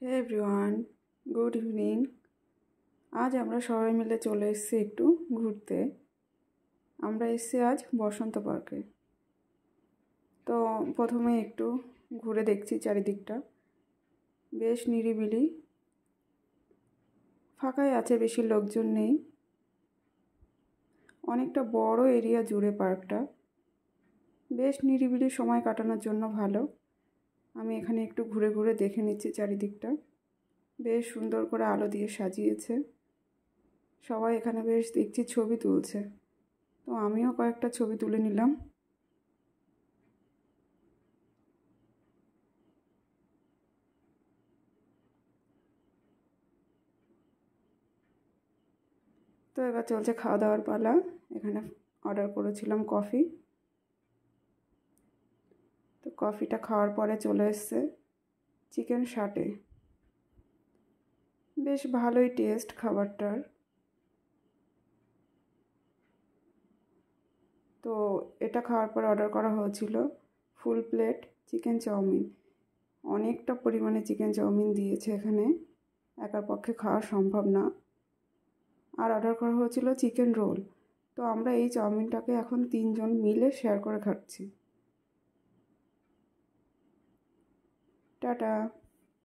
হে everyone, good evening. আজ আমরা সবাই মিলে চলে এসেছি একটু ঘুরতে। আমরা এসেছি আজ বসন্ত পার্কে। তো প্রথমে একটু ঘুরে দেখছি চারিদিকটা, বেশ নিরিবিলি, ফাঁকাই আছে, বেশি লোকজন নেই। অনেকটা বড় এরিয়া জুড়ে পার্কটা, বেশ নিরিবিলি, সময় কাটানোর জন্য ভালো। আমি এখানে একটু ঘুরে ঘুরে দেখে নিচ্ছি চারিদিকটা, বেশ সুন্দর করে আলো দিয়ে সাজিয়েছে। সবাই এখানে বেশ দেখছি ছবি তুলছে, তো আমিও কয়েকটা ছবি তুলে নিলাম। তো এবার চলছে খাওয়া দাওয়ার পালা। এখানে অর্ডার করেছিলাম কফি। তো কফিটা খাওয়ার পরে চলে এসছে চিকেন শাটে। বেশ ভালোই টেস্ট খাবারটার। তো এটা খাওয়ার পর অর্ডার করা হয়েছিল ফুল প্লেট চিকেন চাউমিন। অনেকটা পরিমাণে চিকেন চাউমিন দিয়েছে এখানে, একার পক্ষে খাওয়া সম্ভব না। আর অর্ডার করা হয়েছিল চিকেন রোল। তো আমরা এই চাউমিনটাকে এখন 3জন মিলে শেয়ার করে খাচ্ছি। টাটা।